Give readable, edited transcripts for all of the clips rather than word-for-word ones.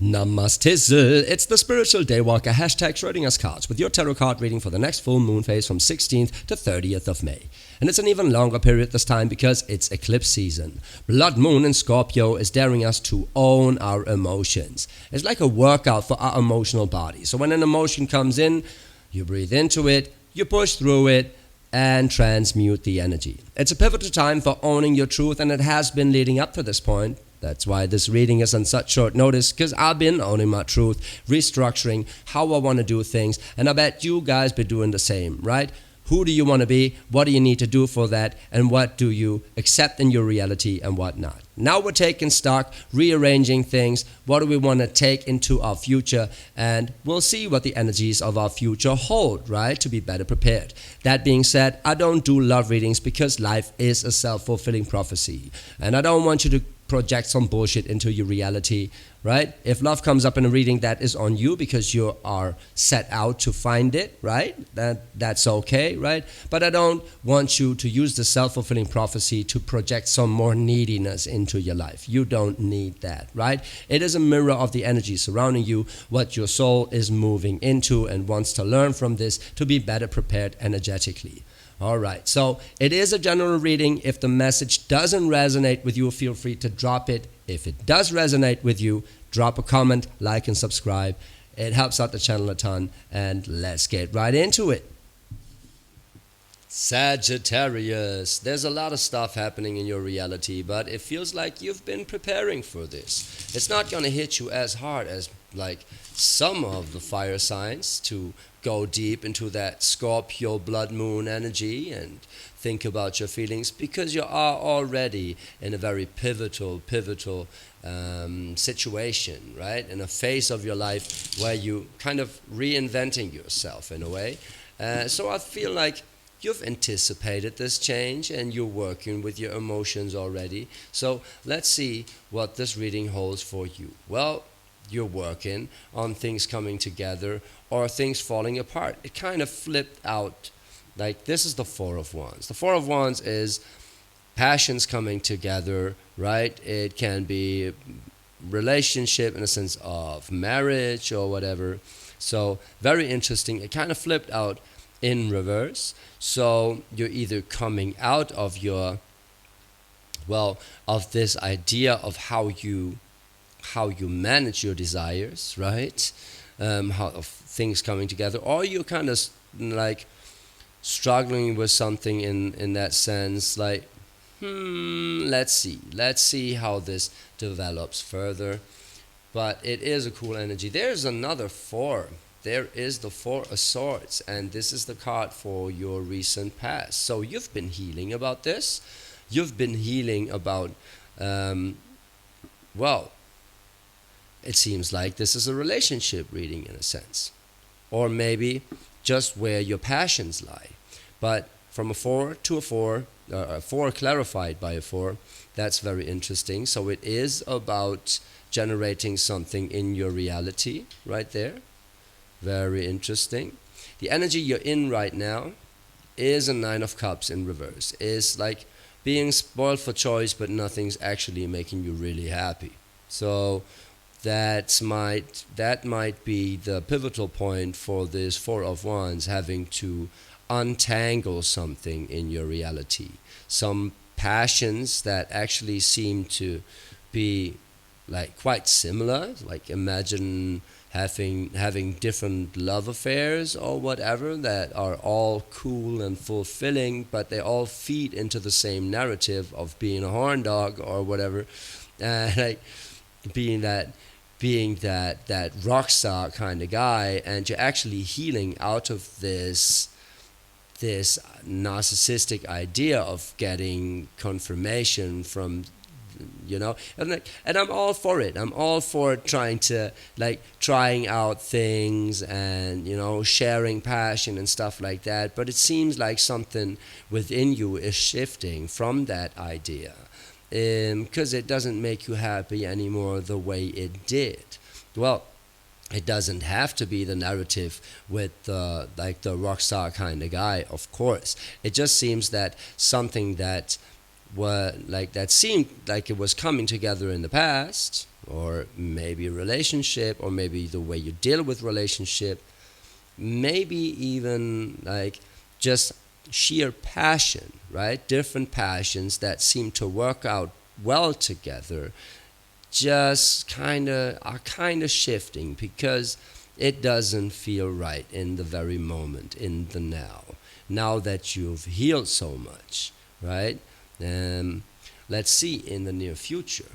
Namaste. It's the Spiritual Daywalker, hashtag Schrodinger's cards, with your tarot card reading for the next full moon phase from 16th to 30th of May. And it's an even longer period this time because it's eclipse season. Blood moon in Scorpio is daring us to own our emotions. It's like a workout for our emotional body. So when an emotion comes in, you breathe into it, you push through it, and transmute the energy. It's a pivotal time for owning your truth, and it has been leading up to this point. That's why this reading is on such short notice, because I've been owning my truth, restructuring how I want to do things, and I bet you guys be doing the same, right? Who do you want to be? What do you need to do for that? And what do you accept in your reality and what not? Now we're taking stock, rearranging things. What do we want to take into our future? And we'll see what the energies of our future hold, right? To be better prepared. That being said, I don't do love readings because life is a self-fulfilling prophecy. And I don't want you to project some bullshit into your reality, right? If love comes up in a reading, that is on you because you are set out to find it, right? That's okay, right? But I don't want you to use the self-fulfilling prophecy to project some more neediness into your life. You don't need that, right? It is a mirror of the energy surrounding you, what your soul is moving into and wants to learn from this to be better prepared energetically. All right, so it is a general reading. If the message doesn't resonate with you, feel free to drop it. If it does resonate with you, drop a comment, like, and subscribe. It helps out the channel a ton, and let's get right into it. Sagittarius, there's a lot of stuff happening in your reality, but it feels like you've been preparing for this. It's not going to hit you as hard as like some of the fire signs to go deep into that Scorpio blood moon energy and think about your feelings, because you are already in a very pivotal situation, right? In a phase of your life where you kind of reinventing yourself in a way. So I feel like you've anticipated this change and you're working with your emotions already. So let's see what this reading holds for you. Well, you're working on things coming together or things falling apart. It kind of flipped out. Like, this is the Four of Wands. The Four of Wands is passions coming together, right? It can be relationship in a sense of marriage or whatever. So very interesting. It kind of flipped out in reverse. So you're either coming out of your, well, of this idea of how you manage your desires, right? How of things coming together, or you're kind of like struggling with something in that sense, like let's see how this develops further. But it is a cool energy. There's another four. There is the Four of Swords, and this is the card for your recent past. So you've been healing about this. You've been healing about well, it seems like this is a relationship reading in a sense, or maybe just where your passions lie. But from a 4 to a 4, a 4 clarified by a 4, that's very interesting. So it is about generating something in your reality right there. Very interesting. The energy you're in right now is a 9 of Cups in reverse. It's like being spoiled for choice, but nothing's actually making you really happy. So that might be the pivotal point for this Four of Wands, having to untangle something in your reality. Some passions that actually seem to be like quite similar, like imagine having different love affairs or whatever that are all cool and fulfilling, but they all feed into the same narrative of being a horn dog or whatever, like being that rock star kind of guy, and you're actually healing out of this narcissistic idea of getting confirmation from, and I'm all for it. I'm all for trying out things and sharing passion and stuff like that. But it seems like something within you is shifting from that idea, because it doesn't make you happy anymore the way it did. Well, it doesn't have to be the narrative with the rock star kind of guy, of course. It just seems that something that that seemed like it was coming together in the past, or maybe a relationship, or maybe the way you deal with relationship, maybe even like just sheer passion, right? Different passions that seem to work out well together just kind of shifting because it doesn't feel right in the very moment, in the now that you've healed so much, right? um, let's see in the near future.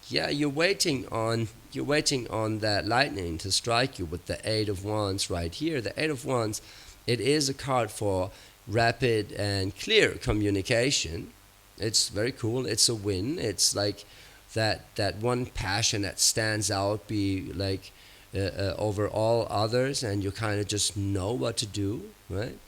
Yeah, you're waiting on that lightning to strike you with the Eight of Wands right here. The Eight of Wands, it is a card for rapid and clear communication. It's very cool. It's a win. It's like that one passion that stands out, be like over all others, and you kind of just know what to do, right?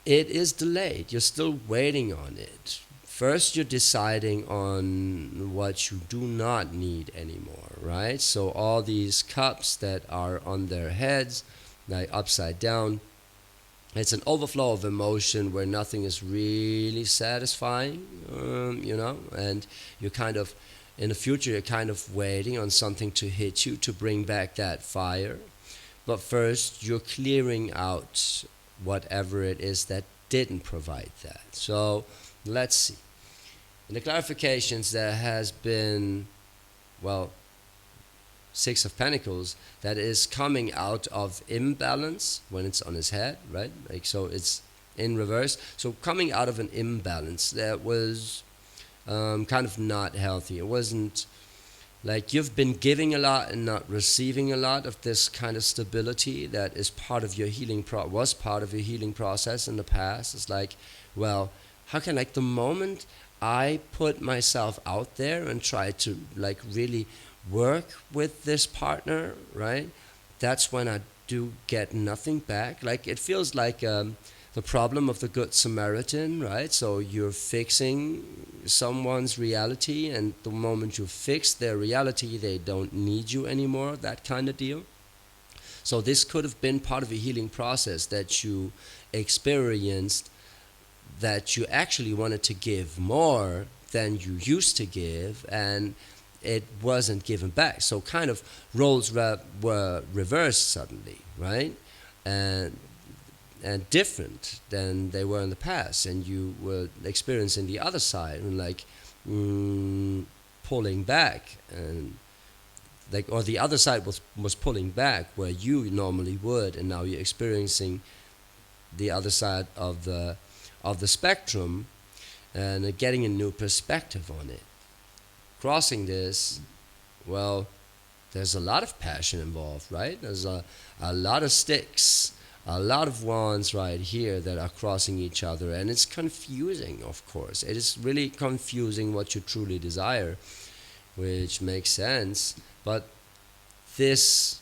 It is delayed. You're still waiting on it. First, you're deciding on what you do not need anymore, right? So, all these cups that are on their heads, like upside down, it's an overflow of emotion where nothing is really satisfying, and you're kind of, in the future, you're kind of waiting on something to hit you to bring back that fire. But first, you're clearing out whatever it is that didn't provide that. So let's see. In the clarifications, there has been, well, Six of Pentacles that is coming out of imbalance when it's on his head, right? Like, so it's in reverse. So coming out of an imbalance that was kind of not healthy. It wasn't like you've been giving a lot and not receiving a lot of this kind of stability that is part of your was part of your healing process in the past. It's like, well, how can, like, the moment I put myself out there and try to like really work with this partner, right? That's when I do get nothing back. Like, it feels like the problem of the Good Samaritan, right? So you're fixing someone's reality, and the moment you fix their reality, they don't need you anymore, that kind of deal. So this could have been part of a healing process that you experienced, that you actually wanted to give more than you used to give, and it wasn't given back. So kind of roles were reversed suddenly, right? And different than they were in the past, and you were experiencing the other side, and like pulling back, and like, or the other side was pulling back where you normally would, and now you're experiencing the other side of the spectrum, and getting a new perspective on it. Crossing this, well, there's a lot of passion involved, right? There's a lot of sticks, a lot of wands right here that are crossing each other, and it's confusing, of course. It is really confusing what you truly desire, which makes sense. But this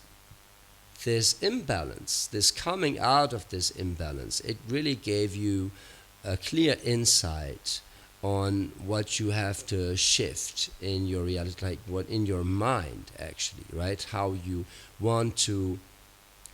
imbalance, this coming out of this imbalance, it really gave you a clear insight on what you have to shift in your reality, like what in your mind actually, right? How you want to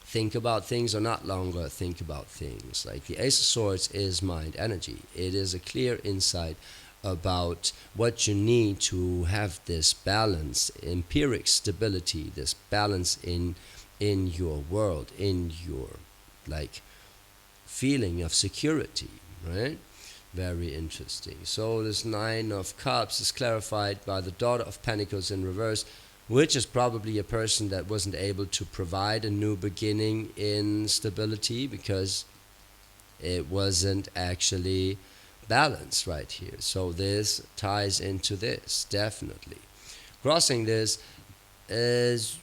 think about things or not longer think about things. Like the Ace of Swords is mind energy. It is a clear insight about what you need to have this balance, empiric stability, this balance in your world, in your like feeling of security, right? Very interesting. So this Nine of Cups is clarified by the Daughter of Pentacles in reverse, which is probably a person that wasn't able to provide a new beginning in stability because it wasn't actually balanced right here. So this ties into this, definitely. Crossing this is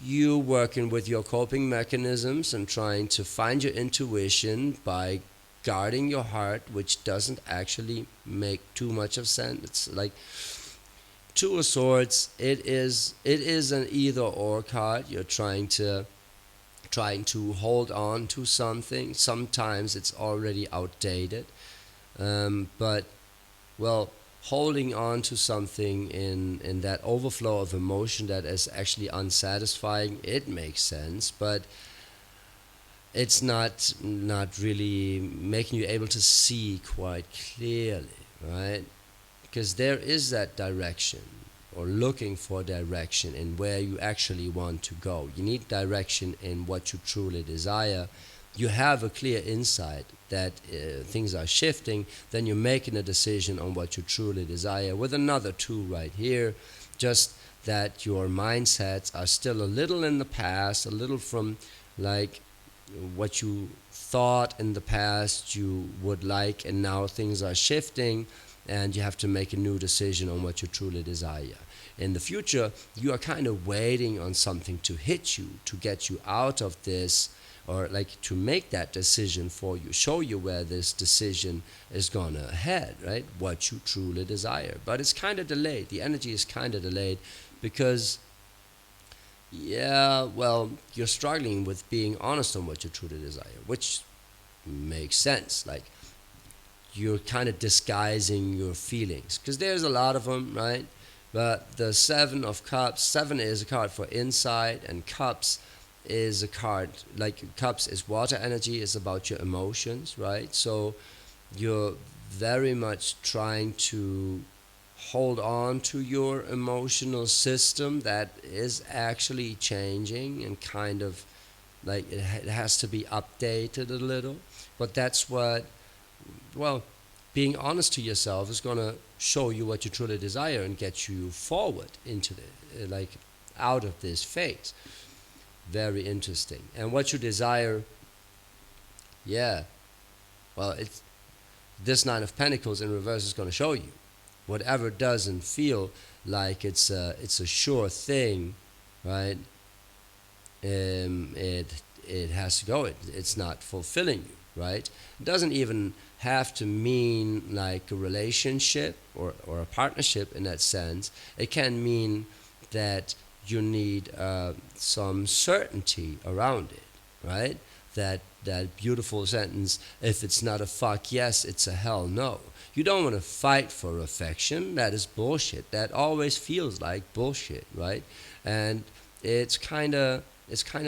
you working with your coping mechanisms and trying to find your intuition by guarding your heart, which doesn't actually make too much of sense. It's like Two of Swords. It is an either or card. You're trying to hold on to something. Sometimes it's already outdated, but well, holding on to something in that overflow of emotion that is actually unsatisfying, it makes sense, but it's not really making you able to see quite clearly, right? Because there is that direction, or looking for direction in where you actually want to go. You need direction in what you truly desire. You have a clear insight that things are shifting, then you're making a decision on what you truly desire with another tool right here. Just that your mindsets are still a little in the past, a little from like what you thought in the past you would like, and now things are shifting and you have to make a new decision on what you truly desire. In the future, you are kind of waiting on something to hit you, to get you out of this, or like to make that decision for you, show you where this decision is gonna head, right? What you truly desire. But it's kind of delayed. The energy is kind of delayed because, yeah, well, you're struggling with being honest on what you truly desire, which makes sense. Like, you're kind of disguising your feelings because there's a lot of them, right? But the Seven of Cups, seven is a card for insight, and Cups is a card like Cups is water energy, is about your emotions, right? So you're very much trying to hold on to your emotional system that is actually changing and kind of like it has to be updated a little. But that's what, well, being honest to yourself is going to show you what you truly desire and get you forward into the like out of this phase. Very interesting. And what you desire, yeah, well, it's this Nine of Pentacles in reverse is going to show you whatever doesn't feel like it's a sure thing, right? It has to go. It's not fulfilling you, right? It doesn't even have to mean like a relationship or a partnership in that sense. It can mean that you need some certainty around it, right? That beautiful sentence, if it's not a fuck yes, it's a hell no. You don't want to fight for affection. That is bullshit. That always feels like bullshit, right? And it's kind of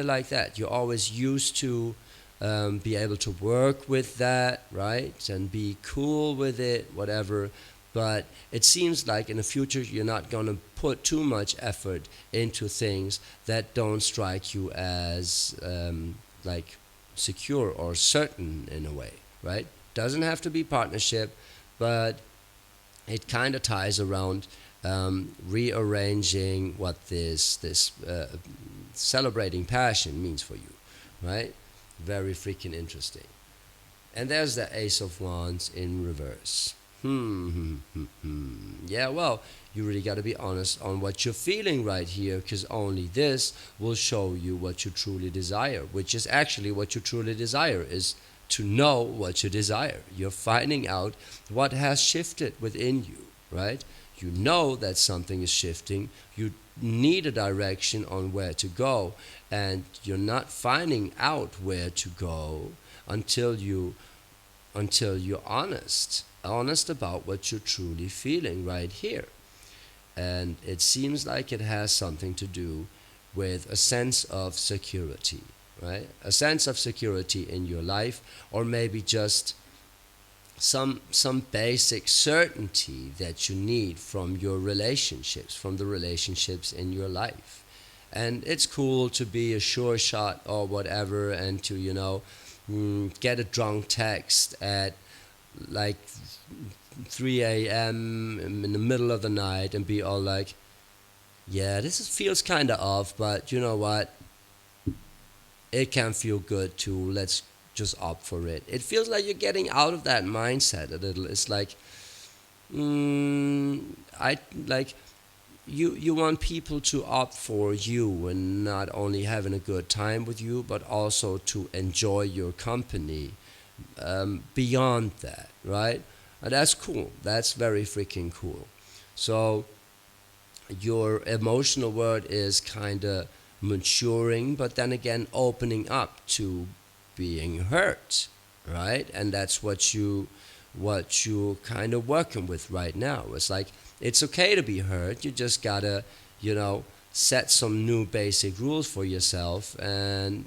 like that. You're always used to be able to work with that, right? And be cool with it, whatever. But it seems like in the future you're not going to put too much effort into things that don't strike you as like secure or certain in a way, right? Doesn't have to be partnership, but it kind of ties around rearranging what this celebrating passion means for you, right? Very freaking interesting. And there's the Ace of Wands in reverse. Yeah, well, you really got to be honest on what you're feeling right here, because only this will show you what you truly desire, which is actually what you truly desire is to know what you desire. You're finding out what has shifted within you, right? You know that something is shifting. You need a direction on where to go, and you're not finding out where to go until you're honest about what you're truly feeling right here. And it seems like it has something to do with a sense of security, right? A sense of security in your life, or maybe just some basic certainty that you need from your relationships, from the relationships in your life. And it's cool to be a sure shot or whatever, and to get a drunk text at like 3 a.m. in the middle of the night and be all like, yeah, feels kind of off, but you know what? It can feel good too. Let's just opt for it. It feels like you're getting out of that mindset a little. It's like, I like you want people to opt for you and not only having a good time with you, but also to enjoy your company beyond that, right? And that's cool. That's very freaking cool. So your emotional world is kind of maturing, but then again opening up to being hurt, right? And that's what you kind of working with right now. It's like it's okay to be hurt. You just gotta, set some new basic rules for yourself and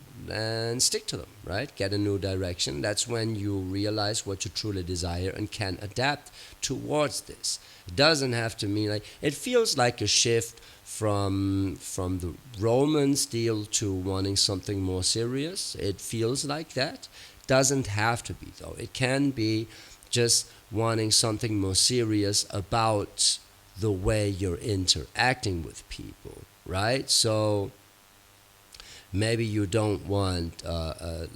stick to them, right? Get a new direction. That's when you realize what you truly desire and can adapt towards this. It doesn't have to mean like it feels like a shift from the Romans deal to wanting something more serious. It feels like that. Doesn't have to be though. It can be just wanting something more serious about the way you're interacting with people, right? So maybe you don't want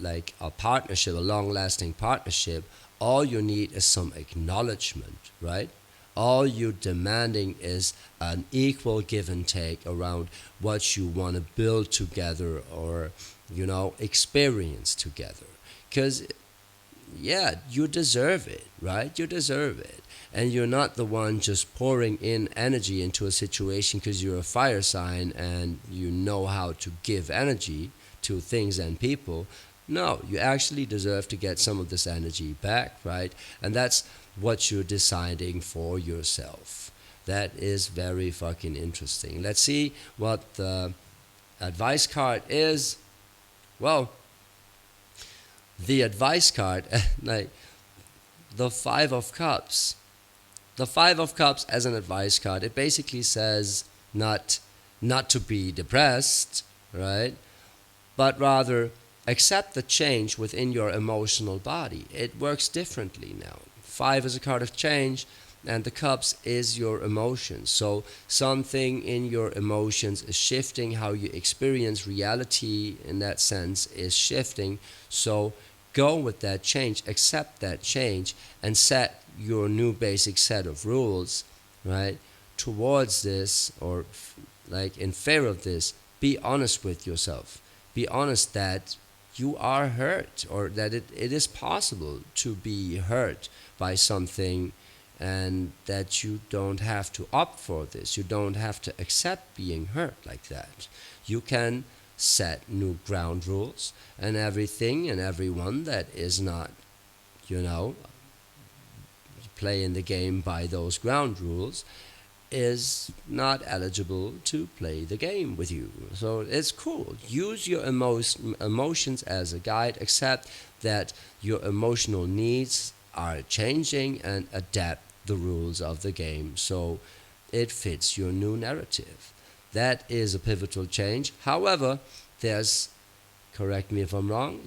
like a partnership, a long-lasting partnership. All you need is some acknowledgement, right? All you're demanding is an equal give and take around what you want to build together or, experience together. Because yeah, you deserve it, right? You deserve it. And you're not the one just pouring in energy into a situation because you're a fire sign and you know how to give energy to things and people. No, you actually deserve to get some of this energy back, right? And that's what you're deciding for yourself. That is very fucking interesting. Let's see what the advice card is. Well, the advice card, like the Five of Cups. The Five of Cups as an advice card, it basically says not to be depressed, right? But rather accept the change within your emotional body. It works differently now. Five is a card of change, and the cups is your emotions. So something in your emotions is shifting. How you experience reality in that sense is shifting. So go with that change, accept that change, and set your new basic set of rules, right, towards this or like in favor of this. Be honest with yourself. Be honest that you are hurt or that it is possible to be hurt by something and that you don't have to opt for this. You don't have to accept being hurt like that. You can set new ground rules, and everything and everyone that is not, playing the game by those ground rules is not eligible to play the game with you. So it's cool. Use your emotions as a guide. Accept that your emotional needs are changing and adapt the rules of the game so it fits your new narrative. That is a pivotal change. However, there's, correct me if I'm wrong,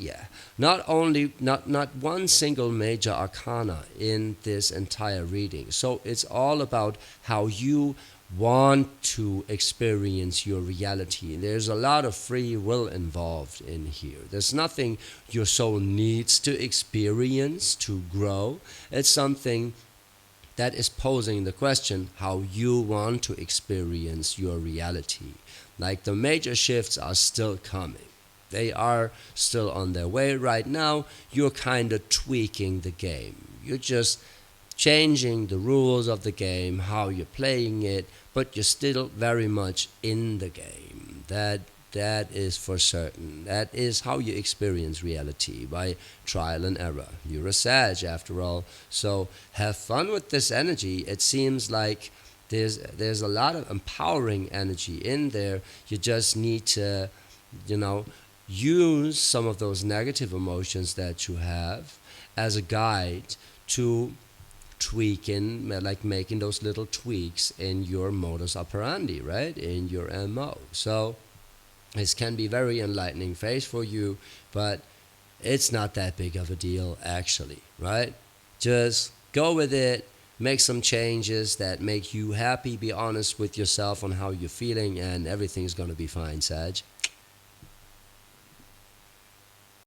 not one single major arcana in this entire reading. So it's all about how you want to experience your reality. There's a lot of free will involved in here. There's nothing your soul needs to experience to grow. It's something that is posing the question how you want to experience your reality. Like the major shifts are still coming. They are still on their way right now. You're kind of tweaking the game. You're just changing the rules of the game, how you're playing it, but you're still very much in the game. That is for certain. That is how you experience reality, by trial and error. You're a Sag after all, so have fun with this energy. It seems like there's a lot of empowering energy in there. You just need to, use some of those negative emotions that you have as a guide to tweaking, like making those little tweaks in your modus operandi, right? In your MO. So this can be very enlightening phase for you, but it's not that big of a deal actually, right? Just go with it, make some changes that make you happy, be honest with yourself on how you're feeling, and everything's gonna be fine, Sag.